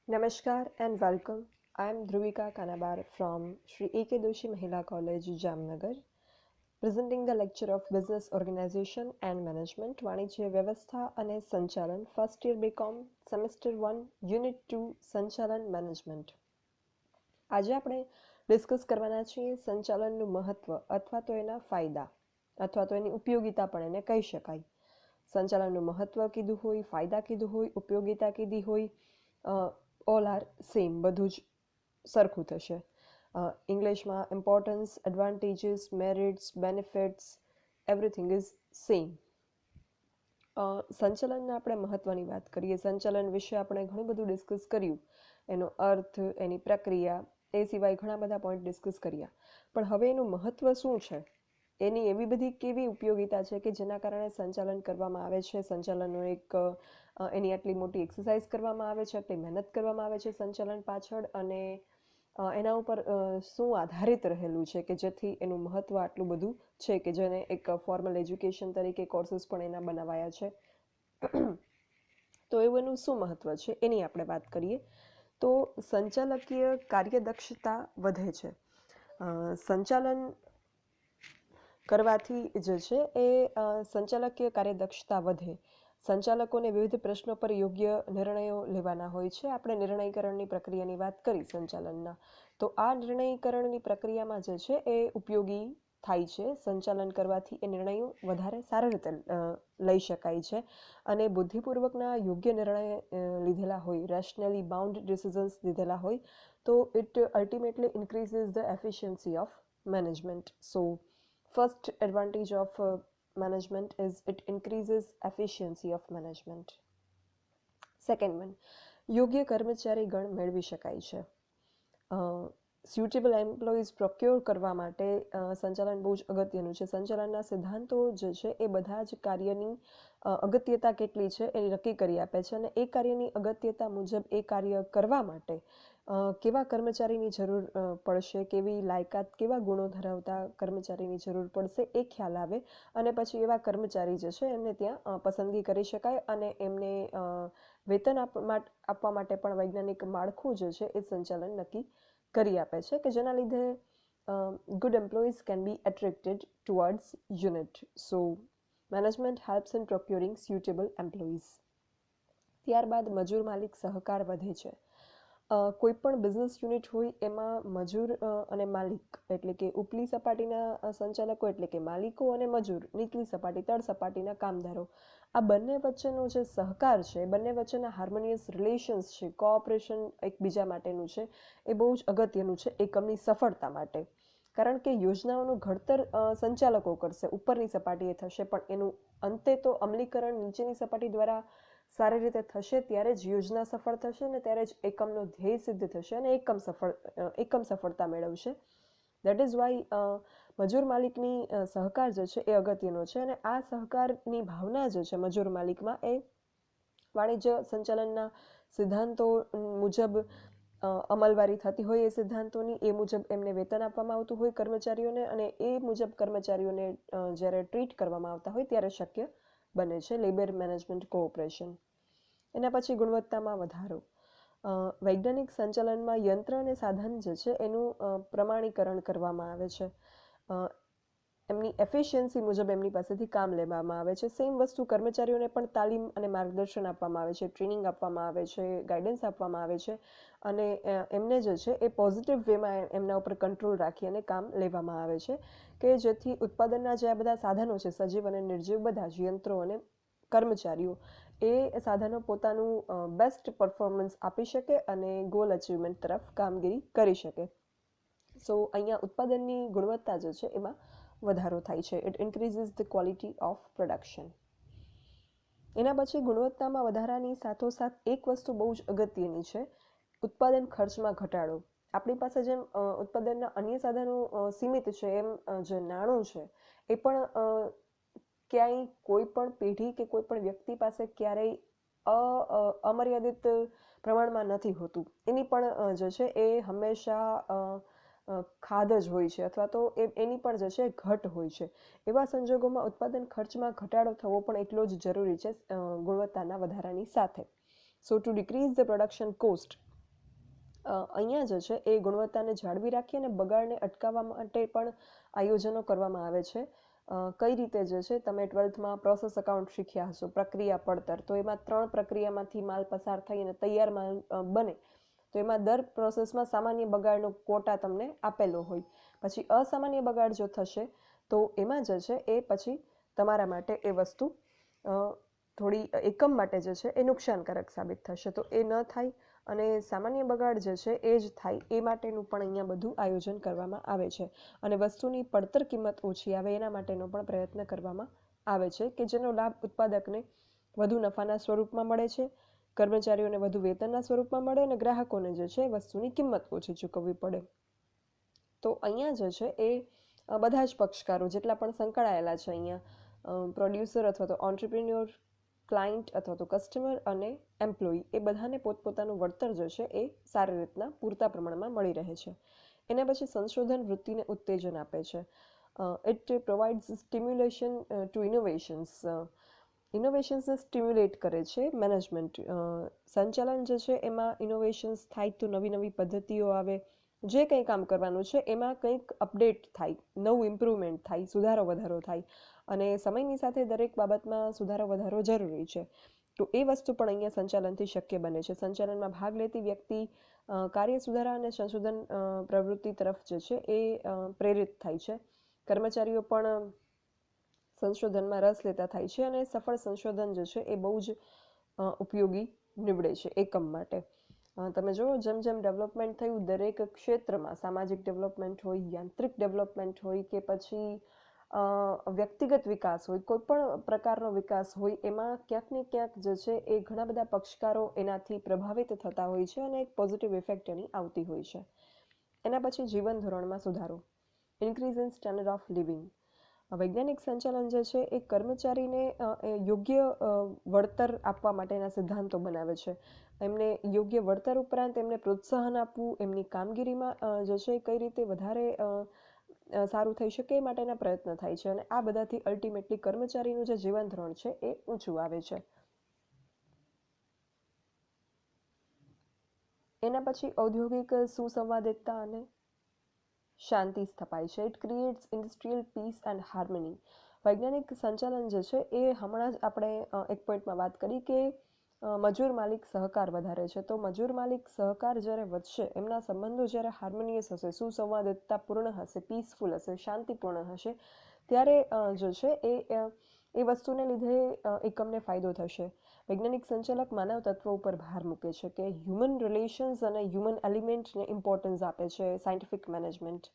Namaskar and welcome. I am Dhruvika Kanabar from Sri A.K. Doshi Mahila College, Jamnagar, presenting the lecture of Business Organization and Management, વાણિજ્ય વ્યવસ્થા અને સંચાલન, first year BCom, semester 1, unit 2, સંચાલન management. આજે આપણે discuss કરવાના છીએ સંચાલનનું મહત્વ અથવા તો એના ફાયદા અથવા તો એની ઉપયોગિતા પણ એને કહી શકાય. સંચાલનનું મહત્વ કીધું હોય, ફાયદા કીધું હોય, ઉપયોગિતા કીધી હોય, ઓલ આર સેમ, બધું જ સરખું થશે. ઇંગ્લિશમાં importance, advantages, merits, benefits, everything is same. સંચાલનના આપણે મહત્ત્વની વાત કરીએ. સંચાલન વિશે આપણે ઘણું બધું ડિસ્કસ કર્યું, એનો અર્થ, એની પ્રક્રિયા, એ સિવાય ઘણા બધા પોઈન્ટ ડિસ્કસ કર્યા. પણ હવે એનું મહત્ત્વ શું છે, એની એવી બધી કેવી ઉપયોગિતા છે કે જેના કારણે સંચાલન કરવામાં આવે છે, સંચાલનનો એની આટલી મોટી એક્સરસાઇઝ કરવામાં આવે છે, આટલી મહેનત કરવામાં આવે છે સંચાલન પાછળ, અને એના ઉપર શું આધારિત રહેલું છે કે જેથી એનું મહત્ત્વ આટલું બધું છે કે જેને એક ફોર્મલ એજ્યુકેશન તરીકે કોર્સીસ પણ એના બનાવાયા છે. તો એવું એનું શું મહત્ત્વ છે એની આપણે વાત કરીએ. તો સંચાલકીય કાર્યદક્ષતા વધે છે. સંચાલન કરવાથી જે છે એ સંચાલકીય કાર્યદક્ષતા વધે. સંચાલકોને વિવિધ પ્રશ્નો પર યોગ્ય નિર્ણયો લેવાના હોય છે. આપણે નિર્ણયકરણની પ્રક્રિયાની વાત કરી સંચાલનના, તો આ નિર્ણયકરણની પ્રક્રિયામાં જે છે એ ઉપયોગી થાય છે. સંચાલન કરવાથી એ નિર્ણયો વધારે સારી રીતે લઈ શકાય છે અને બુદ્ધિપૂર્વકના યોગ્ય નિર્ણય લીધેલા હોય, રેશનલી બાઉન્ડ ડિસિઝન્સ લીધેલા હોય, તો it ultimately increases the efficiency of management. So first advantage of management is it increases efficiency of management. Second one, યોગ્ય કર્મચારી ગણ મેળવી શકાય છે. સ્યુટેબલ એમ્પ્લોઈઝ પ્રોક્યોર કરવા માટે સંચાલન બહુ જ અગત્યનું છે. સંચાલનના સિદ્ધાંતો જે છે એ બધા જ કાર્યની અગત્યતા કેટલી છે એ નક્કી કરી આપે છે, અને એ કાર્યની અગત્યતા મુજબ એ કાર્ય કરવા માટે કેવા કર્મચારીની જરૂર પડશે, કેવી લાયકાત, કેવા ગુણો ધરાવતા કર્મચારીની જરૂર પડશે એ ખ્યાલ આવે, અને પછી એવા કર્મચારી જે છે એમને ત્યાં પસંદગી કરી શકાય, અને એમને વેતન આપવા માટે પણ વૈજ્ઞાનિક માળખું જે છે એ સંચાલન નક્કી કરી આપે છે કે જેના લીધે good employees can be attracted towards unit. So management helps in procuring suitable employees. ત્યારબાદ મજૂર માલિક સહકાર વધે છે. કોઈ પણ બિઝનેસ યુનિટ હોય એમાં મજૂર અને માલિક એટલે કે ઉપલી સપાટીના સંચાલકો એટલે કે માલિકો અને મજૂર નીચલી સપાટી તળ સપાટીના કામદારો, આ બંને વચ્ચેનો જે સહકાર છે, બંને વચ્ચેના હાર્મોનિયસ રિલેશન્સ છે, કોઓપરેશન એકબીજા માટેનું છે, એ બહુ જ અગત્યનું છે એકમની સફળતા માટે. કારણ કે યોજનાઓનું ઘડતર સંચાલકો કરશે, ઉપરની સપાટીએ થશે, પણ એનું અંતે તો અમલીકરણ નીચેની સપાટી દ્વારા સારી રીતે થશે ત્યારે જ યોજના સફળ થશે અને ત્યારે જ એકમનો ધ્યેય સિદ્ધ થશે અને એકમ સફળતા મેળવશે. દેટ ઇઝ વાય મજૂર માલિકની સહકાર જે છે એ અગત્યનો છે, અને આ સહકારની ભાવના જે છે મજૂર માલિકમાં એ વાણિજ્ય સંચાલનના સિદ્ધાંતો મુજબ અમલવારી થતી હોય, એ સિદ્ધાંતોની એ મુજબ એમને વેતન આપવામાં આવતું હોય કર્મચારીઓને, અને એ મુજબ કર્મચારીઓને જ્યારે ટ્રીટ કરવામાં આવતા હોય ત્યારે શક્ય બને છે લેબર મેનેજમેન્ટ કોઓપરેશન. એના પછી ગુણવત્તામાં વધારો. વૈજ્ઞાનિક સંચાલનમાં યંત્ર અને સાધન જે છે એનું પ્રમાણીકરણ કરવામાં આવે છે. એમની એફિશિયન્સી મુજબ એમની પાસેથી કામ લેવામાં આવે છે. સેમ વસ્તુ કર્મચારીઓને પણ તાલીમ અને માર્ગદર્શન આપવામાં આવે છે, ટ્રેનિંગ આપવામાં આવે છે, ગાઈડન્સ આપવામાં આવે છે, અને એમને જે છે એ પોઝિટિવ વેમાં એમના ઉપર કંટ્રોલ રાખી અને કામ લેવામાં આવે છે કે જેથી ઉત્પાદનના જે આ બધા સાધનો છે, સજીવ અને નિર્જીવ બધા જ યંત્રો અને કર્મચારીઓ, એ સાધનો પોતાનું બેસ્ટ પરફોર્મન્સ આપી શકે અને ગોલ અચીવમેન્ટ તરફ કામગીરી કરી શકે. સો અહીંયા ઉત્પાદનની ગુણવત્તા જે છે એમાં વધારો થાય છે. It increases the quality of production. એના પછી ગુણવત્તામાં વધારાની સાથોસાથ એક વસ્તુ બહુ જ અગત્યની છે, ઉત્પાદન ખર્ચમાં ઘટાડો. આપણી પાસે જેમ ઉત્પાદનના અન્ય સાધનો સીમિત છે, એમ જે નાણું છે એ પણ ક્યાંય કોઈ પણ પેઢી કે કોઈ પણ વ્યક્તિ પાસે ક્યારેય અમર્યાદિત પ્રમાણમાં નથી હોતું. એની પણ જે છે એ હંમેશા ખાધ જ હોય છે, અથવા તો એની પણ જે છે ઘટ હોય છે. એવા સંજોગોમાં ઉત્પાદન ખર્ચમાં ઘટાડો થવો પણ એટલો જ જરૂરી છે ગુણવત્તાના વધારાની સાથે. So to decrease the production cost, અહીંયા જે છે એ ગુણવત્તાને જાળવી રાખી અને બગાડને અટકાવવા માટે પણ આયોજનો કરવામાં આવે છે. કઈ રીતે જે છે, તમે 12થમાં પ્રોસેસ અકાઉન્ટ શીખ્યા હશો, પ્રક્રિયા પડતર. તો એમાં 3 પ્રક્રિયામાંથી માલ પસાર થઈ અને તૈયાર માલ બને, તો એમાં દર પ્રોસેસમાં સામાન્ય બગાડનો કોટા તમને આપેલો હોય. પછી અસામાન્ય બગાડ જો થશે તો એમાં જે છે એ પછી તમારા માટે એ વસ્તુ થોડી એકમ માટે જે છે એ નુકસાનકારક સાબિત થશે. તો એ ન થાય અને સામાન્ય બગાડ જે છે એ જ થાય એ માટેનું પણ અહીંયા બધું આયોજન કરવામાં આવે છે. અને વસ્તુની પડતર કિંમત ઓછી આવે એના માટેનો પણ પ્રયત્ન કરવામાં આવે છે કે જેનો લાભ ઉત્પાદકને વધુ નફાના સ્વરૂપમાં મળે છે, કર્મચારીઓને વધુ વેતનના સ્વરૂપમાં મળે અને ગ્રાહકોને જે છે વસ્તુની કિંમત ઓછી ચૂકવવી પડે. તો અહીંયા જે છે એ બધા જ પક્ષકારો જેટલા પણ સંકળાયેલા છે અહીંયા, પ્રોડ્યુસર અથવા તો ઓન્ટરપ્રિન્યોર, ક્લાયન્ટ અથવા તો કસ્ટમર અને એમ્પ્લોયી, એ બધાને પોતપોતાનું વળતર જે છે એ સારી રીતના પૂરતા પ્રમાણમાં મળી રહે છે. એના પછી સંશોધન વૃત્તિને ઉત્તેજન આપે છે. It provides stimulation to innovations. ઇનોવેશન્સને સ્ટિમ્યુલેટ કરે છે મેનેજમેન્ટ. સંચાલન જે છે એમાં ઇનોવેશન્સ થાય તો નવી નવી પદ્ધતિઓ આવે, જે કંઈ કામ કરવાનું છે એમાં કંઈક અપડેટ થાય, નવું ઇમ્પ્રુવમેન્ટ થાય, સુધારો વધારો થાય. અને સમયની સાથે દરેક બાબતમાં સુધારો વધારો જરૂરી છે. તો એ વસ્તુ પણ અહીંયા સંચાલનથી શક્ય બને છે. સંચાલનમાં ભાગ લેતી વ્યક્તિ કાર્ય સુધારા અને સંશોધન પ્રવૃત્તિ તરફ જે છે એ પ્રેરિત થાય છે. કર્મચારીઓ પણ સંશોધનમાં રસ લેતા થાય છે અને સફળ સંશોધન જે છે એ બહુ જ ઉપયોગી નીવડે છે એકમ માટે. તમે જુઓ, જેમ જેમ ડેવલપમેન્ટ થયું દરેક ક્ષેત્રમાં, સામાજિક ડેવલપમેન્ટ હોય, યાંત્રિક ડેવલપમેન્ટ હોય કે પછી વ્યક્તિગત વિકાસ હોય, કોઈ પણ પ્રકારનો વિકાસ હોય, એમાં ક્યાંક ને ક્યાંક જે છે એ ઘણા બધા પક્ષકારો એનાથી પ્રભાવિત થતા હોય છે અને એક પોઝિટિવ ઇફેક્ટ એની આવતી હોય છે. એના પછી જીવન ધોરણમાં સુધારો, increase in standard of living. વૈજ્ઞાનિક સંચાલન જે છે એ કર્મચારીને યોગ્ય વળતર આપવા માટેના સિદ્ધાંતો બનાવે છે. એમને યોગ્ય વળતર ઉપરાંત એમને પ્રોત્સાહન આપવું, એમની કામગીરીમાં જે છે કઈ રીતે વધારે સારું થઈ શકે એ માટેના પ્રયત્ન થાય છે. અને આ બધાથી અલ્ટિમેટલી કર્મચારીનું જે જીવન ધોરણ છે એ ઊંચું આવે છે. એના પછી ઔદ્યોગિક સુસંવાદિતતા અને શાંતિ સ્થપાય છે. It creates industrial peace and harmony. વૈજ્ઞાનિક સંચાલન જે છે એ હમણાં જ આપણે એક પોઈન્ટમાં વાત કરી કે મજૂર માલિક સહકાર વધારે છે. તો મજૂર માલિક સહકાર જ્યારે વધશે, એમના સંબંધો જ્યારે હાર્મોનિયસ હશે, સુસંવાદિતતાપૂર્ણ હશે, પીસફુલ હશે, શાંતિપૂર્ણ હશે, ત્યારે જે છે એ વસ્તુને લીધે એકમને ફાયદો થશે. વૈજ્ઞાનિક સંચાલક માનવ તત્વ ઉપર ભાર મૂકે છે કે હ્યુમન રિલેશન્સ અને હ્યુમન એલિમેન્ટને ઇમ્પોર્ટન્સ આપે છે. સાયન્ટિફિક મેનેજમેન્ટ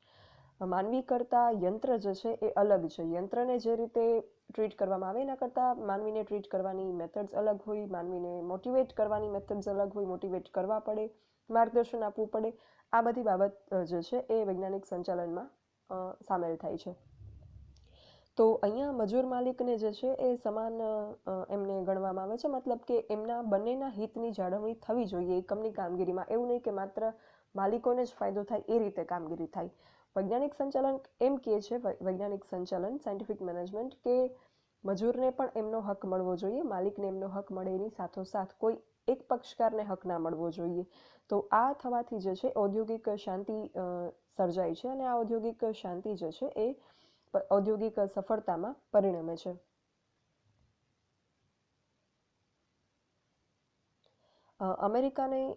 માનવી કરતાં યંત્ર જે છે એ અલગ છે. યંત્રને જે રીતે ટ્રીટ કરવામાં આવે એના કરતાં માનવીને ટ્રીટ કરવાની મેથડ્સ અલગ હોય, માનવીને મોટિવેટ કરવાની મેથડ્સ અલગ હોય, મોટિવેટ કરવા પડે, માર્ગદર્શન આપવું પડે. આ બધી બાબત જે છે એ વૈજ્ઞાનિક સંચાલનમાં સામેલ થાય છે. તો અહીંયા મજૂર માલિકને જે છે એ સમાન એમને ગણવામાં આવે છે. મતલબ કે એમના બંનેના હિતની જાળવણી થવી જોઈએ એકમની કામગીરીમાં. એવું નહીં કે માત્ર માલિકોને જ ફાયદો થાય એ રીતે કામગીરી થાય. વૈજ્ઞાનિક સંચાલન એમ કહે છે, વૈજ્ઞાનિક સંચાલન, સાયન્ટિફિક મેનેજમેન્ટ, કે મજૂરને પણ એમનો હક મળવો જોઈએ, માલિકને એમનો હક મળે એની સાથોસાથ કોઈ એક પક્ષકારને હક ના મળવો જોઈએ. તો આ થવાથી જે છે ઔદ્યોગિક શાંતિ સર્જાય છે અને આ ઔદ્યોગિક શાંતિ જે છે એ ઔદ્યોગિક સફળતામાં પરિણમે છે. અમેરિકાની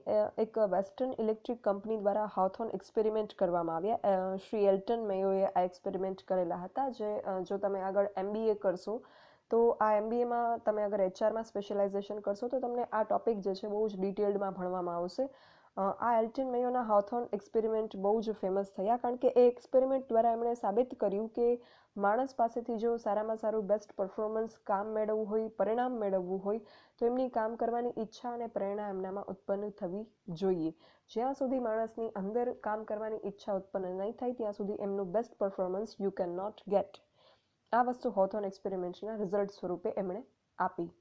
એક વેસ્ટર્ન ઇલેક્ટ્રિક કંપની દ્વારા હાથોન એક્સપેરિમેન્ટ કરવામાં આવ્યા. શ્રી એલ્ટન મેયોએ આ એક્સપેરિમેન્ટ કરેલા હતા. જે જો તમે આગળ MBA કરશો તો આ MBAમાં તમે અગર HRમાં સ્પેશિયલાઇઝેશન કરશો તો તમને આ ટોપિક જે છે બહુ જ ડિટેલ્ડમાં ભણવામાં આવશે. આ એલ્ટન મેયોના હાથોન એક્સપેરિમેન્ટ બહુ જ ફેમસ થયા કારણ કે એ એક્સપેરિમેન્ટ દ્વારા એમણે સાબિત કર્યું કે માણસ પાસેથી જો સારામાં સારું બેસ્ટ પરફોર્મન્સ કામ મેળવવું હોય, પરિણામ મેળવવું હોય, તો એમની કામ કરવાની ઈચ્છા અને પ્રેરણા એમનામાં ઉત્પન્ન થવી જોઈએ. જ્યાં સુધી માણસની અંદર કામ કરવાની ઈચ્છા ઉત્પન્ન નહીં થાય ત્યાં સુધી એમનું best performance you can not get. આ વસ્તુ હોથોન એક્સપેરિમેન્ટના રિઝલ્ટ સ્વરૂપે એમણે આપી.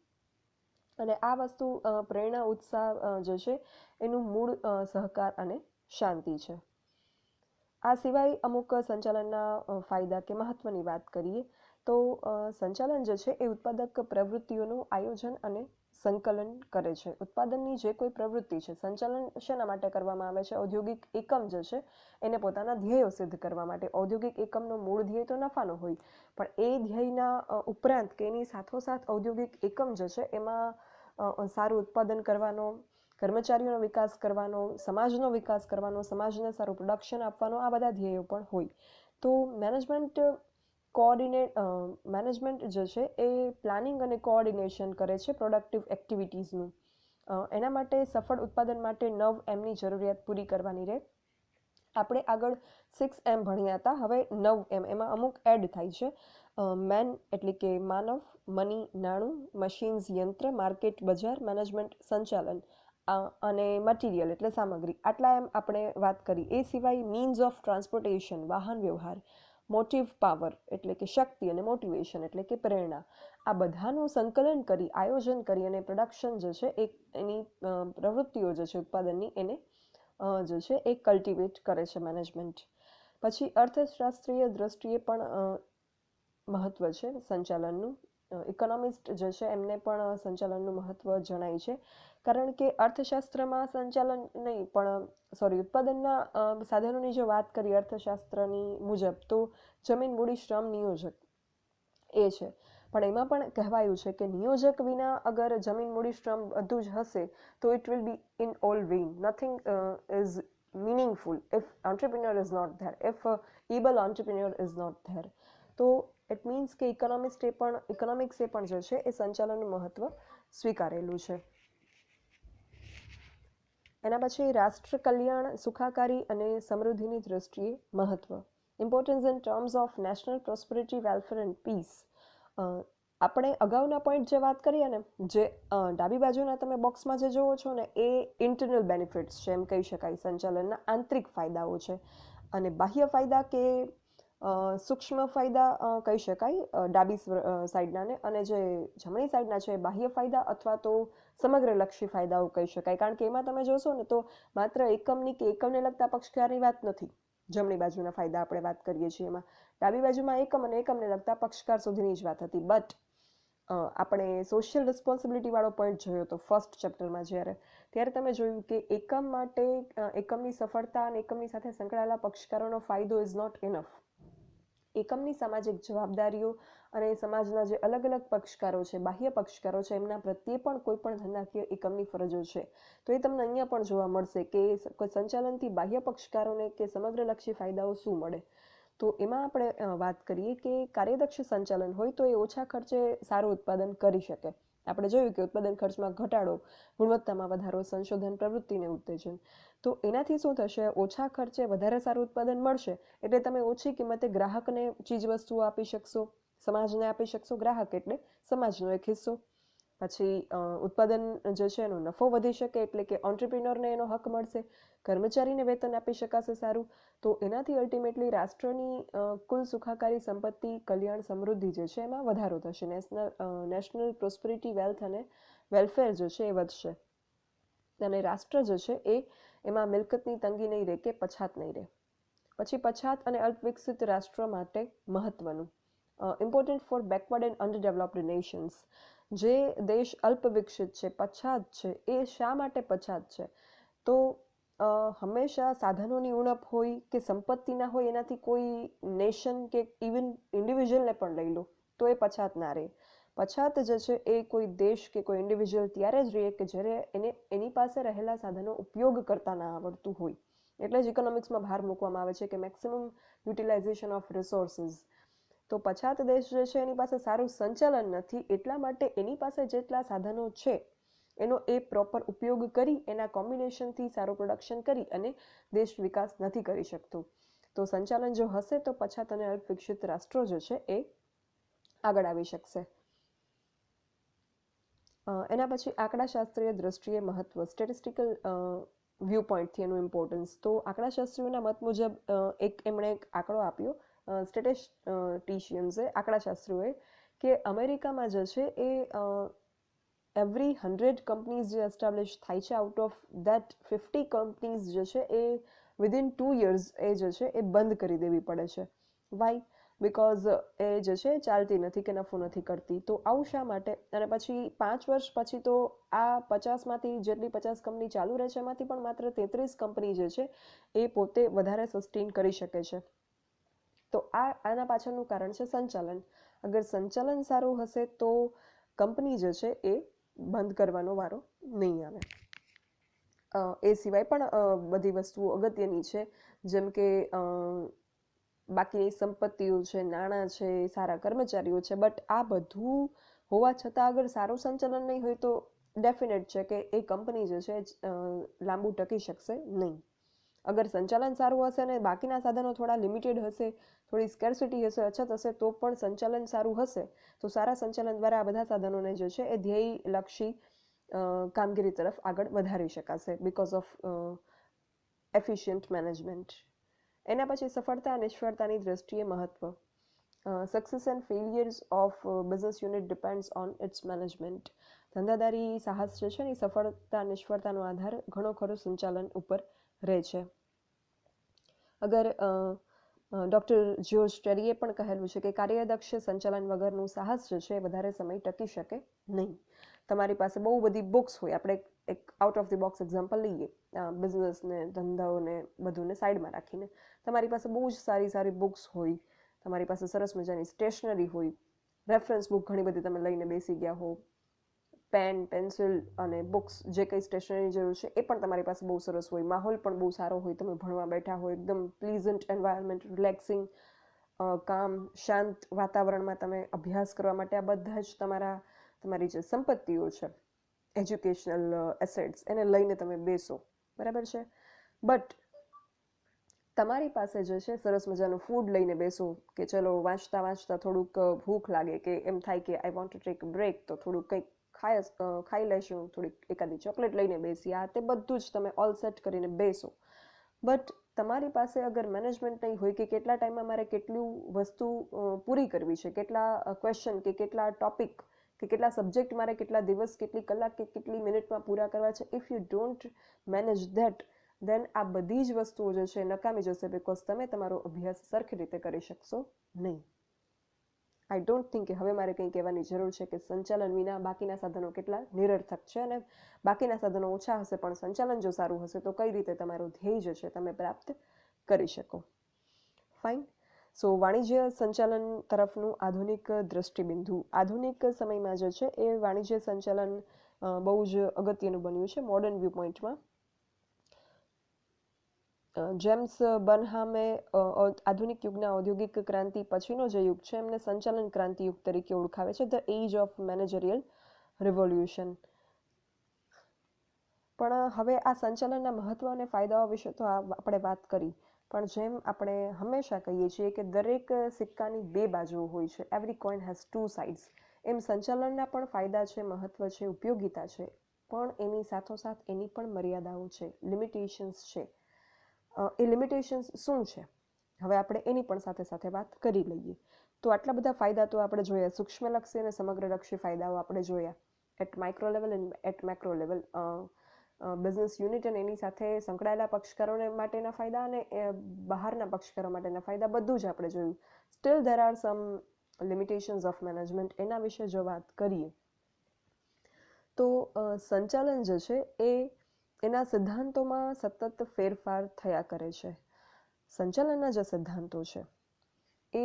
અને આ વસ્તુ પ્રેરણા, ઉત્સાહ જે છે એનું મૂળ સહકાર અને શાંતિ છે. આ સિવાય અમુક સંચાલનના ફાયદા કે મહત્વની વાત કરીએ તો સંચાલન જે છે એ ઉત્પાદક પ્રવૃત્તિઓનું આયોજન અને સંકલન કરે છે. ઉત્પાદનની જે કોઈ પ્રવૃત્તિ છે, સંચાલન શેના માટે કરવામાં આવે છે? ઔદ્યોગિક એકમ જે છે એને પોતાના ધ્યેયો સિદ્ધ કરવા માટે. ઔદ્યોગિક એકમનો મૂળ ધ્યેય તો નફાનો હોય, પણ એ ધ્યેયના ઉપરાંત કે એની સાથોસાથ ઔદ્યોગિક એકમ જે છે એમાં સારું ઉત્પાદન કરવાનો, કર્મચારીઓનો વિકાસ કરવાનો, સમાજનો વિકાસ કરવાનો, સમાજને સારું પ્રોડક્શન આપવાનો, આ બધા ધ્યેયો પણ હોય. તો મેનેજમેન્ટ જે છે એ પ્લાનિંગ અને કોઓર્ડિનેશન કરે છે પ્રોડક્ટિવ એક્ટિવિટીઝનું. એના માટે સફળ ઉત્પાદન માટે 9Mની જરૂરિયાત પૂરી કરવાની રહે. આપણે આગળ 6M ભણ્યા હતા, હવે 9M, એમાં અમુક એડ થાય છે. મેન એટલે કે માનવ, મની નાણું, મશીન્સ યંત્ર, માર્કેટ બજાર, મેનેજમેન્ટ સંચાલન, અને મટીરિયલ એટલે સામગ્રી. આટલા એમ આપણે વાત કરી. એ સિવાય મીન્સ ઓફ ટ્રાન્સપોર્ટેશન વાહન વ્યવહાર, મોટિવ પાવર એટલે કે શક્તિ, અને મોટિવેશન એટલે કે પ્રેરણા. આ બધાનું સંકલન કરી, આયોજન કરી અને પ્રોડક્શન જે છે એની પ્રવૃત્તિઓ જે છે ઉત્પાદનની એને જે છે એ કલ્ટિવેટ કરે છે મેનેજમેન્ટ. પછી અર્થશાસ્ત્રીય દ્રષ્ટિએ પણ મહત્વ છે સંચાલનનું. ઇકોનોમિસ્ટ જે છે એમને પણ સંચાલનનું મહત્વ જણાય છે, કારણ કે અર્થશાસ્ત્રમાં સંચાલન નહીં પણ ઉત્પાદનના સાધનોની જો વાત કરીએ અર્થશાસ્ત્રની મુજબ, તો જમીન, મૂડી, શ્રમ, નિયોજક એ છે. પણ એમાં પણ કહેવાયું છે કે નિયોજક વિના અગર જમીન, મૂડી, શ્રમ બધું જ હશે તો it will be in all vain. Nothing is meaningful if entrepreneur is not there, if a able entrepreneur is not there. તો ઇટ મીન્સ કે ઇકોનોમિક્સે પણ જે છે એ સંચાલનનું મહત્વ સ્વીકારેલું છે. એના પછી રાષ્ટ્ર કલ્યાણ, સુખાકારી અને સમૃદ્ધિની દ્રષ્ટિએ મહત્વ. Importance in terms of national prosperity, welfare and peace. આપણે અગાઉના પોઈન્ટ જે વાત કરીએ ને, જે ડાબી બાજુના તમે બોક્સમાં જે જોવો છો ને, એ ઇન્ટરનલ બેનિફિટ્સ છે એમ કહી શકાય, સંચાલનના આંતરિક ફાયદાઓ છે. અને બાહ્ય ફાયદા કે સૂક્ષ્મ ફાયદા કહી શકાય ડાબી સાઈડના ને, અને જે જમણી સાઈડના છે બાહ્ય ફાયદા અથવા તો સમગ્રલક્ષી ફાયદાઓ કહી શકાય. કારણ કે એમાં તમે જોશો ને તો માત્ર એકમની કે એકમને લગતા પક્ષકારની વાત નથી. જમણી બાજુના ફાયદા આપણે વાત કરીએ છીએ એમાં ડાબી બાજુમાં એકમ અને એકમને લગતા પક્ષકાર સુધીની જ વાત હતી. બટ આપણે સોશિયલ રિસ્પોન્સિબિલિટી વાળો પોઈન્ટ જોયો તો ફર્સ્ટ ચેપ્ટરમાં ત્યારે તમે જોયું કે એકમ માટે એકમની સફળતા અને એકમની સાથે સંકળાયેલા પક્ષકારોનો ફાયદો ઇઝ નોટ ઇનફ. એકમની સામાજિક જવાબદારીઓ અને સમાજના જે અલગ અલગ પક્ષકારો છે, બાહ્ય પક્ષકારો છે, એમના પ્રત્યે પણ કોઈ પણ ધનાકીય એકમની ફરજો છે. તો એ તમને અહીંયા પણ જોવા મળશે કે સંચાલનથી બાહ્ય પક્ષકારોને કે સમગ્રલક્ષી ફાયદાઓ શું મળે. તો એમાં આપણે વાત કરીએ કે કાર્યદક્ષ સંચાલન હોય તો એ ઓછા ખર્ચે સારું ઉત્પાદન કરી શકે. આપણે જોયું કે ઉત્પાદન ખર્ચમાં ઘટાડો, ગુણવત્તામાં વધારો, સંશોધન પ્રવૃત્તિને ઉત્તેજન. તો એનાથી શું થશે? ઓછા ખર્ચે વધારે સારું ઉત્પાદન મળશે એટલે તમે ઓછી કિંમતે ગ્રાહકને ચીજવસ્તુઓ આપી શકશો, સમાજને આપી શકશો. ગ્રાહક એટલે સમાજનો એક હિસ્સો. પછી ઉત્પાદન જે છે એનો નફો વધી શકે એટલે કે ઓન્ટરપ્રિન્યોરને એનો હક મળશે, કર્મચારીને વેતન આપી શકાશે સારું. તો એનાથી અલ્ટિમેટલી રાષ્ટ્રની કુલ સુખાકારી, સંપત્તિ, કલ્યાણ, સમૃદ્ધિ જે છે એમાં વધારો થશે. નેશનલ પ્રોસ્પેરિટી, વેલ્થ અને વેલફેર જે છે એ વધશે. અને રાષ્ટ્ર જે છે એમાં મિલકતની તંગી નહીં રહે કે પછાત નહીં રહે. પછી પછાત અને અલ્પવિકસિત રાષ્ટ્રો માટે મહત્વનું. Important for backward and underdeveloped nations. જે દેશ અલ્પવિકસિત છે, પછાત છે, એ શા માટે પછાત છે? તો હંમેશા સાધનોની ઉણપ હોય કે સંપત્તિના હોય એનાથી કોઈ નેશન કે ઇવન ઇન્ડિવિજ્યુઅલને પણ લઈ લો તો એ પછાત ના રહે. પછાત જે છે એ કોઈ દેશ કે કોઈ ઇન્ડિવિજ્યુઅલ ત્યારે જ રહે કે જ્યારે એની પાસે રહેલા સાધનો ઉપયોગ કરતા ના આવડતું હોય. એટલે જ ઇકોનોમિક્સમાં ભાર મૂકવામાં આવે છે કે મેક્સિમમ યુટિલાઇઝેશન ઓફ રિસોર્સિસ. તો પછાત દેશ જે છે એની પાસે સારું સંચાલન નથી, એટલા માટે એની પાસે જેટલા સાધનો છે એનો એ પ્રોપર ઉપયોગ કરી એના કોમ્બિનેશનથી સારું પ્રોડક્શન કરી અને દેશ વિકાસ નથી કરી શકતો. તો સંચાલન જો હશે તો પછાત અને અલ્પવિકસિત રાષ્ટ્રો જે છે એ આગળ આવી શકશે. એના પછી આંકડાશાસ્ત્રીય દ્રષ્ટિએ મહત્વ, સ્ટેટિસ્ટિકલ વ્યૂ પોઈન્ટથી એનું ઇમ્પોર્ટન્સ. તો આંકડાશાસ્ત્રીઓના મત મુજબ એમણે એક આંકડો આપ્યો સ્ટેટિસ્ટિશિયન્સે, આંકડાશાસ્ત્રીઓએ, કે અમેરિકામાં જે છે એ એવરી 100 કંપનીઝ જે એસ્ટાબ્લિશ થાય છે, આઉટ ઓફ દેટ 50 કંપનીઝ જે છે એ વિધિન 2 years એ જે છે એ બંધ કરી દેવી પડે છે. વાય? બિકોઝ એ જે છે ચાલતી નથી કે નફો નથી કરતી. તો આવું શા માટે? અને પછી 5 વર્ષ પછી તો આ 50માંથી જેટલી 50 કંપની ચાલુ રહે છે એમાંથી પણ માત્ર 33 કંપની જે છે એ પોતે વધારે સસ્ટેન કરી શકે છે. તો આના પાછળનું કારણ છે સંચાલન. અગર સંચાલન સારું હશે તો કંપની જે છે એ બંધ કરવાનો વારો નહીં આવે. એ સિવાય પણ બધી વસ્તુઓ અગત્યની છે, જેમ કે બાકીની સંપત્તિઓ છે, નાણાં છે, સારા કર્મચારીઓ છે. બટ આ બધું હોવા છતાં અગર સારું સંચાલન નહીં હોય તો ડેફિનેટ છે કે એ કંપની જે છે લાંબુ ટકી શકશે નહીં. અગર સંચાલન સારું હશે ને બાકીના સાધનો થોડા લિમિટેડ હશે, થોડી સ્કેર્સિટી હશે, અછત હશે, તો પણ સંચાલન સારું હશે તો સારા સંચાલન દ્વારા આ બધા સાધનોને જે છે એ ધ્યેયલક્ષી કામગીરી તરફ આગળ વધારી શકાશે બિકોઝ ઓફ એફિશિયન્ટ મેનેજમેન્ટ. એના પછી સફળતા અને નિષ્ફળતાની દ્રષ્ટિએ મહત્વ. Success and failures of business unit depends on its management. ધંધાદારી સાહસ જે છે એ સફળતા નિષ્ફળતાનો આધાર ઘણો ખરો સંચાલન ઉપર રહે છે. અગર ડૉક્ટર જ્યોર્જ ટેરીએ પણ કહેલું છે કે કાર્યદક્ષ સંચાલન વગરનું સાહસ જે છે વધારે સમય ટકી શકે નહીં. તમારી પાસે બહુ બધી બુક્સ હોય, આપણે એક out of the box example લઈએ, બિઝનેસને, ધંધાઓને બધુંને સાઈડમાં રાખીને તમારી પાસે બહુ જ સારી સારી બુક્સ હોય, તમારી પાસે સરસ મજાની સ્ટેશનરી હોય, રેફરન્સ બુક ઘણી બધી તમે લઈને બેસી ગયા હો, પેન, પેન્સિલ અને બુક્સ, જે કંઈ સ્ટેશનરીની જરૂર છે એ પણ તમારી પાસે બહુ સરસ હોય, માહોલ પણ બહુ સારો હોય, તમે ભણવા બેઠા હોય, એકદમ પ્લીઝન્ટ એન્વાયરમેન્ટ, રિલેક્સિંગ, કામ, શાંત વાતાવરણમાં તમે અભ્યાસ કરવા માટે આ બધા જ તમારી જે સંપત્તિઓ છે, એજ્યુકેશનલ એસેટ્સ, એને લઈને તમે બેસો, બરાબર છે. બટ તમારી પાસે જે છે સરસ મજાનું ફૂડ લઈને બેસો કે ચલો વાંચતા વાંચતા થોડુંક ભૂખ લાગે કે એમ થાય કે I want to take break, તો થોડુંક કંઈક ખાઈ લેશું, થોડીક એકાદી ચોકલેટ લઈને બેસી, આ તે બધું જ તમે ઓલ સેટ કરીને બેસો. બટ તમારી પાસે અગર મેનેજમેન્ટ નહીં હોય કે કેટલા ટાઈમમાં મારે કેટલું વસ્તુ પૂરી કરવી છે, કેટલા ક્વેશ્ચન કે કેટલા ટોપિક કે કેટલા સબ્જેક્ટ મારે કેટલા દિવસ, કેટલી કલાક કે કેટલી મિનિટમાં પૂરા કરવા છે, if you don't manage that, then આ બધી જ વસ્તુઓ જે છે નકામી જશે બિકોઝ તમે તમારો અભ્યાસ સરખી રીતે કરી શકશો નહીં. આઈ ડોન્ટ થિંક કે હવે મારે કંઈ કહેવાની જરૂર છે કે સંચાલન વિના બાકીના સાધનો કેટલા નિરર્થક છે, અને બાકીના સાધનો ઓછા હશે પણ સંચાલન જો સારું હશે તો કઈ રીતે તમારું ધ્યેય જે છે તમે પ્રાપ્ત કરી શકો. ફાઇન. સો વાણિજ્ય સંચાલન તરફનું આધુનિક દ્રષ્ટિબિંદુ. આધુનિક સમયમાં જે છે એ વાણિજ્ય સંચાલન બહુ જ અગત્યનું બન્યું છે મોડર્ન વ્યૂ પોઈન્ટમાં. જેમ્સ બર્નહામે આધુનિક યુગના ઔદ્યોગિક ક્રાંતિ પછીનો જે યુગ છે એમને સંચાલન ક્રાંતિ યુગ તરીકે ઓળખાવે છે, the age of managerial revolution. પણ હવે આ સંચાલનના મહત્વ અને ફાયદાઓ વિશે તો આપણે વાત કરી, પણ જેમ આપણે હંમેશા કહીએ છીએ કે દરેક સિક્કાની બે બાજુઓ હોય છે, every coin has two sides, એમ સંચાલનના પણ ફાયદા છે, મહત્વ છે, ઉપયોગિતા છે, પણ એની સાથોસાથ એની પણ મર્યાદાઓ છે, લિમિટેશન્સ છે. એ લિમિટેશન્સ શું છે હવે આપણે એની પણ સાથે સાથે વાત કરી લઈએ. તો આટલા બધા ફાયદા તો આપણે જોયા, સૂક્ષ્મલક્ષી અને સમગ્રલક્ષી ફાયદાઓ આપણે જોયા, at micro level and at macro level. Business unit અને એની સાથે સંકળાયેલા પક્ષકારોને માટેના ફાયદા અને બહારના પક્ષકારો માટેના ફાયદા બધું જ આપણે જોયું. Steel there are some limitations of management. એના વિશે જો વાત કરીએ તો સંચાલન જે છે એ એના સિદ્ધાંતોમાં સતત ફેરફાર થયા કરે છે. સંચાલનના જે સિદ્ધાંતો છે એ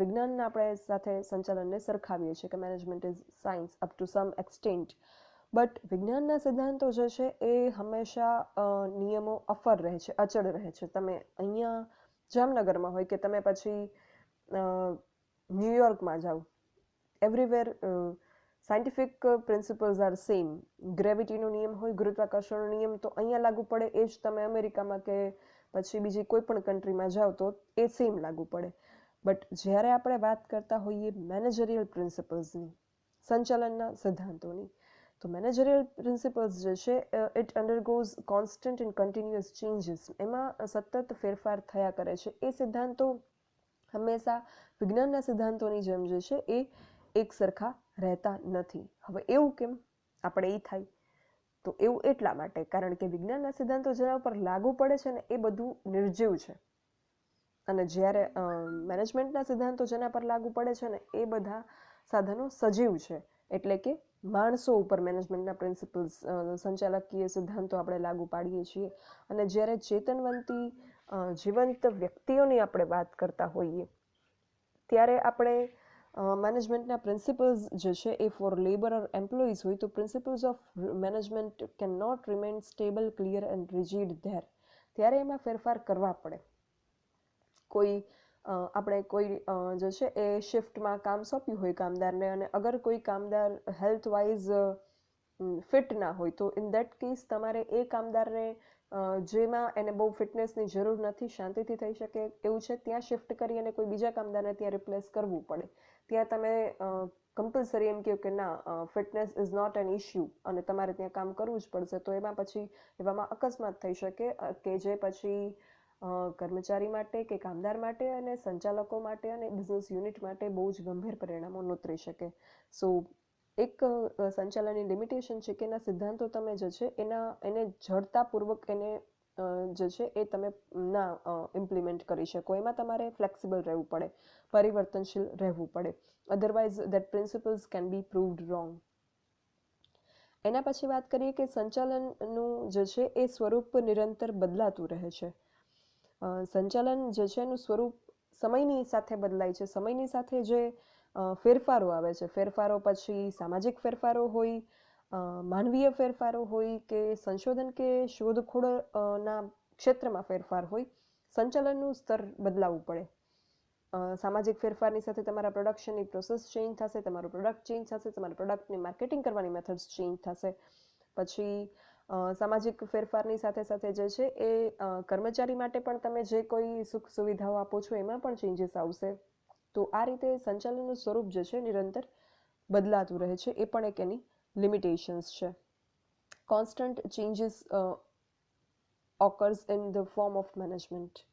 વિજ્ઞાનના આપણે સાથે સંચાલનને સરખાવીએ છીએ કે management is science up to some extent. But વિજ્ઞાનના સિદ્ધાંતો જે છે એ હંમેશા નિયમો અફર રહે છે, અચળ રહે છે. તમે અહીંયા જામનગરમાં હોય કે તમે પછી ન્યુયોર્કમાં જાઓ, everywhere scientific principles are same. ગ્રેવિટીનો નિયમ હોય, ગુરુત્વાકર્ષણનો નિયમ, તો અહીંયા લાગુ પડે એ જ તમે અમેરિકામાં કે પછી બીજી કોઈ પણ કન્ટ્રીમાં જાઓ તો એ સેમ લાગુ પડે. બટ જ્યારે આપણે વાત કરતા હોઈએ મેનેજરિયલ પ્રિન્સિપલ્સની, સંચાલનના સિદ્ધાંતોની, તો મેનેજરિયલ પ્રિન્સિપલ્સ જે છે it undergoes constant and continuous changes. એમાં સતત ફેરફાર થયા કરે છે. એ સિદ્ધાંતો હંમેશા વિજ્ઞાનના સિદ્ધાંતોની જેમ જે છે એ એક સરખા રહેતા નથી. હવે એવું કેમ આપણે એ થાય તો એવું એટલા માટે કારણ કે વિજ્ઞાનના સિદ્ધાંતો જેના ઉપર લાગુ પડે છે ને એ બધું નિર્જીવ છે. અને જ્યારે મેનેજમેન્ટના સિદ્ધાંતો જેના પર લાગુ પડે છે ને એ બધા સાધનો સજીવ છે, એટલે કે માણસો ઉપર મેનેજમેન્ટના પ્રિન્સિપલ્સ, સંચાલકીય સિદ્ધાંતો આપણે લાગુ પાડીએ છીએ. અને જ્યારે ચેતનવંતી જીવંત વ્યક્તિઓની આપણે વાત કરતા હોઈએ ત્યારે આપણે મેનેજમેન્ટના પ્રિન્સિપલ્સ જે છે એ ફોર લેબર ઓર એમ્પ્લોઈઝ હોય તો principles of management can not remain stable, clear and rigid there. ત્યારે એમાં ફેરફાર કરવા પડે. આપણે કોઈ જે છે એ શિફ્ટમાં કામ સોંપ્યું હોય કામદારને, અને અગર કોઈ કામદાર હેલ્થ વાઇઝ ફિટ ના હોય તો ઇન દેટ કેસ તમારે એ કામદારને જેમાં એને બહુ ફિટનેસની જરૂર નથી, શાંતિથી થઈ શકે એવું છે, ત્યાં શિફ્ટ કરી અને કોઈ બીજા કામદારને ત્યાં રિપ્લેસ કરવું પડે. ત્યાં તમે કમ્પલસરી એમ કહો કે ના, fitness is not an issue અને તમારે ત્યાં કામ કરવું જ પડશે, તો એમાં પછી એવામાં અકસ્માત થઈ શકે કે જે પછી કર્મચારી માટે કે કામદાર માટે અને સંચાલકો માટે અને બિઝનેસ યુનિટ માટે બહુ જ ગંભીર પરિણામો નોતરી શકે. સો એક સંચાલનની લિમિટેશન છે કે એના સિદ્ધાંતો તમે જે છે એને જડતાપૂર્વક એને જે છે એ તમે ના ઇમ્પ્લિમેન્ટ કરી શકો. એમાં તમારે ફ્લેક્સિબલ રહેવું પડે, પરિવર્તનશીલ રહેવું પડે. Otherwise that principles can be proved wrong. એના પછી વાત કરીએ કે સંચાલનનું જે છે એ સ્વરૂપ નિરંતર બદલાતું રહે છે. સંચાલન જે છે એનું સ્વરૂપ સમયની સાથે બદલાય છે. સમયની સાથે જે ફેરફારો આવે છે, ફેરફારો પછી સામાજિક ફેરફારો હોય, માનવીય ફેરફારો હોય કે સંશોધન કે શોધખોળના ક્ષેત્રમાં ફેરફાર હોય, સંચાલનનું સ્તર બદલાવવું પડે. સામાજિક ફેરફારની સાથે તમારા પ્રોડક્શનની પ્રોસેસ ચેન્જ થશે, તમારું પ્રોડક્ટ ચેન્જ થશે, તમારા પ્રોડક્ટની માર્કેટિંગ કરવાની મેથડ્સ ચેન્જ થશે. પછી સામાજિક ફેરફારની સાથે સાથે જે છે એ કર્મચારી માટે પણ તમે જે કોઈ સુખ સુવિધાઓ આપો છો એમાં પણ ચેન્જીસ આવશે. તો આ રીતે સંચાલનનું સ્વરૂપ જે છે નિરંતર બદલાતું રહે છે. એ પણ એક એની લિમિટેશન્સ છે. Constant changes occurs in the form of management.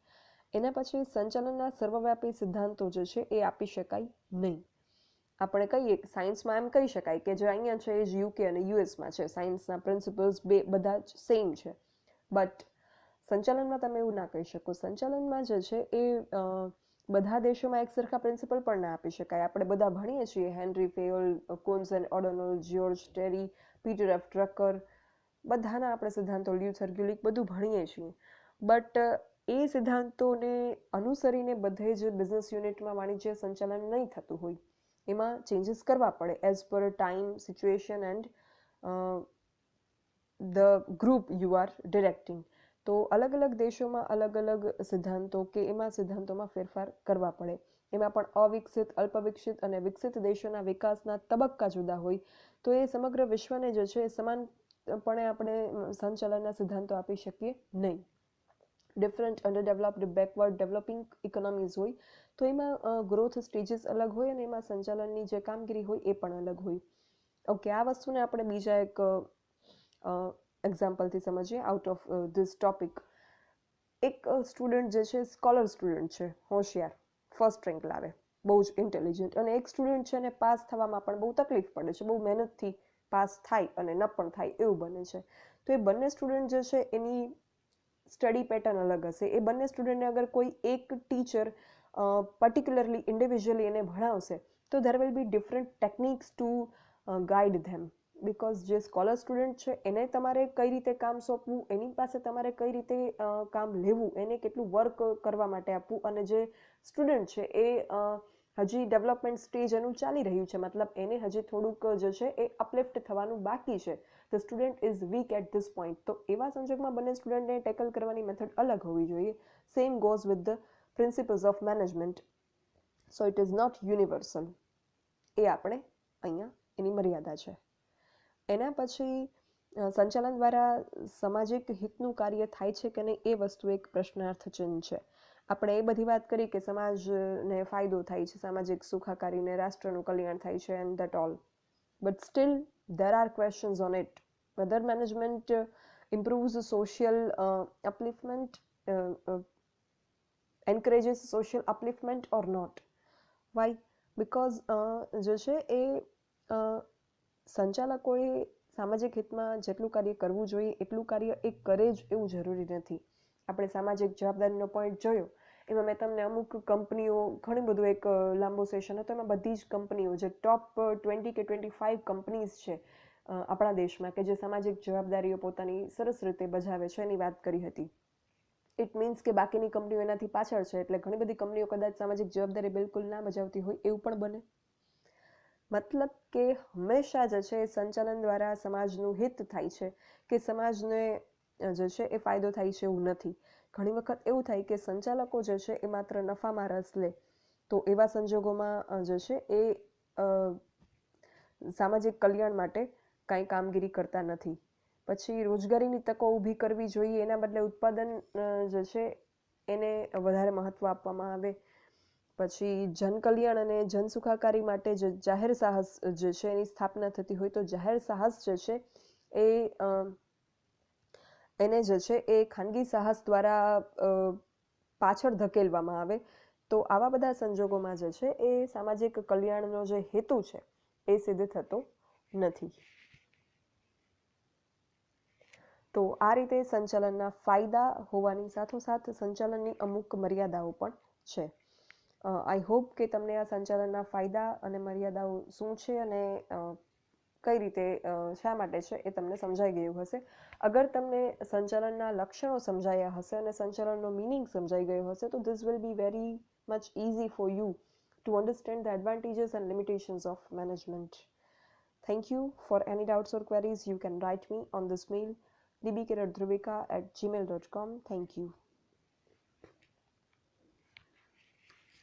એના પછી સંચાલનના સર્વવ્યાપી સિદ્ધાંતો જે છે એ આપી શકાય નહીં. આપણે કહીએ સાયન્સમાં એમ કહી શકાય કે જે અહીંયા છે એ જ યુકે અને યુએસમાં છે, સાયન્સના પ્રિન્સિપલ્સ બધા જ સેમ છે. બટ સંચાલનમાં તમે એવું ના કહી શકો. સંચાલનમાં જે છે એ બધા દેશોમાં એક સરખા પ્રિન્સિપલ પણ ના આપી શકાય. આપણે બધા ભણીએ છીએ Henri Fayol, Koontz and O'Donnell, George Terry, Peter F Drucker, બધાના આપણે સિદ્ધાંતો, લ્યુથર ગ્યુલિક બધું ભણીએ છીએ. બટ એ સિદ્ધાંતોને અનુસરીને બધે જ બિઝનેસ યુનિટમાં વાણિજ્ય સંચાલન નહીં થતું હોય. એમાં ચેન્જીસ કરવા પડે as per time, situation and the group you are directing. તો અલગ અલગ દેશોમાં અલગ અલગ સિદ્ધાંતો કે એમાં સિદ્ધાંતોમાં ફેરફાર કરવા પડે. એમાં પણ અવિકસિત, અલ્પવિકસિત અને વિકસિત દેશોના વિકાસના તબક્કા જુદા હોય. તો એ સમગ્ર વિશ્વને જે છે એ સમાનપણે આપણે સંચાલનના સિદ્ધાંતો આપી શકીએ નહીં. ડિફરન્ટ અંડરડેવલપ્ડ, બેકવર્ડ, ડેવલપિંગ ઇકોનોમીઝ હોય તો એમાં ગ્રોથ સ્ટેજીસ અલગ હોય અને એમાં સંચાલનની જે કામગીરી હોય એ પણ અલગ હોય. ઓકે, આ વસ્તુને આપણે બીજા એક એક્ઝામ્પલથી સમજીએ આઉટ ઓફ ધીસ ટોપિક. એક સ્ટુડન્ટ જે છે સ્કોલર સ્ટુડન્ટ છે, હોશિયાર, ફર્સ્ટ રેન્ક લાવે, બહુ જ ઇન્ટેલિજન્ટ, અને એક સ્ટુડન્ટ છે એને પાસ થવામાં પણ બહુ તકલીફ પડે છે, બહુ મહેનતથી પાસ થાય અને ન પણ થાય એવું બને છે. તો એ બંને સ્ટુડન્ટ જે છે એની સ્ટડી પેટર્ન અલગ હશે. એ બંને સ્ટુડન્ટને અગર કોઈ એક ટીચર પર્ટિક્યુલરલી ઇન્ડિવિજ્યુઅલી એને ભણાવશે તો there will be different techniques to guide them. Because જે સ્કોલર સ્ટુડન્ટ છે એને તમારે કઈ રીતે કામ સોંપવું, એની પાસે તમારે કઈ રીતે કામ લેવું, એને કેટલું વર્ક કરવા માટે આપવું, અને જે સ્ટુડન્ટ છે એ હજી ડેવલપમેન્ટ સ્ટેજ એનું ચાલી રહ્યું છે, મતલબ એને હજી થોડુંક જે છે એ અપલિફ્ટ થવાનું બાકી છે. The student is weak at this point. તો એવા સંજોગમાં બંને સ્ટુડન્ટને ટેકલ કરવાની મેથડ અલગ હોવી જોઈએ. Same goes with the principles of management. So it is not universal. એ આપણે અહીંયા એની મર્યાદા છે. એના પછી સંચાલન દ્વારા સામાજિક હિતનું કાર્ય થાય છે કે નહીં એ વસ્તુ એક પ્રશ્નાર્થ ચિહ્ન છે. આપણે એ બધી વાત કરી કે સમાજને ફાયદો થાય છે, સામાજિક સુખાકારીને રાષ્ટ્રનું કલ્યાણ થાય છે and that all. But still, there are questions on it. Whether management improves social upliftment, encourages social upliftment or not. Why? Because જે છે એ સંચાલકોએ સામાજિક હિતમાં જેટલું કાર્ય કરવું જોઈએ એટલું કાર્ય એ કરે જ એવું જરૂરી નથી. આપણે સામાજિક જવાબદારીનો પોઈન્ટ જોયો એમાં મેં તમને અમુક કંપનીઓ, ઘણું બધું એક લાંબો સેશન હતો, એમાં બધી જ કંપનીઓ જે ટોપ 20 કે 25 કંપનીઝ છે આપણા દેશમાં, કે જે સામાજિક જવાબદારીઓ પોતાની સરસ રીતે બજાવે છે, એની વાત કરી હતી. ઇટ મીન્સ કે બાકીની કંપનીઓ એનાથી પાછળ છે, એટલે ઘણી બધી કંપનીઓ કદાચ સામાજિક જવાબદારી બિલકુલ ના બજાવતી હોય, એવું પણ બને. મતલબ કે હંમેશા જે છે એ સંચાલન દ્વારા સમાજનું હિત થાય છે, કે સમાજને જે છે એ ફાયદો થાય છે એવું નથી. ઘણી વખત એવું થાય કે સંચાલકો જે છે એ માત્ર નફામાં રસ લે, તો એવા સંજોગોમાં જે છે એ સામાજિક કલ્યાણ માટે કાંઈ કામગીરી કરતા નથી. પછી રોજગારીની તકો ઊભી કરવી જોઈએ, એના બદલે ઉત્પાદન જે છે એને વધારે મહત્ત્વ આપવામાં આવે. પછી જનકલ્યાણ અને જનસુખાકારી માટે જે જાહેર સાહસ જે છે એની સ્થાપના થતી હોય, તો જાહેર સાહસ જે છે એ એને જે છે એ ખાનગી સાહસ દ્વારા પાછળ ધકેલવામાં આવે. તો આવા બધા સંજોગોમાં જે છે એ સામાજિક કલ્યાણનો જે હેતુ છે એ સિદ્ધ થતો નથી. તો આ રીતે સંચાલનના ફાયદા હોવાની સાથોસાથ સંચાલનની અમુક મર્યાદાઓ પણ છે. આઈ હોપ કે તમને આ સંચાલનના ફાયદા અને મર્યાદાઓ શું છે અને કઈ રીતે શા માટે છે એ તમને સમજાઈ ગયું હશે. અગર તમને સંચાલનના લક્ષણો સમજાયા હશે અને સંચાલનનો મિનિંગ સમજાઈ ગયો હશે, તો this will be very much easy for you to understand the advantages and limitations of management. Thank you. For any doubts or queries, you can write me on this mail dbkiradhruvika@gmail.com. Thank you.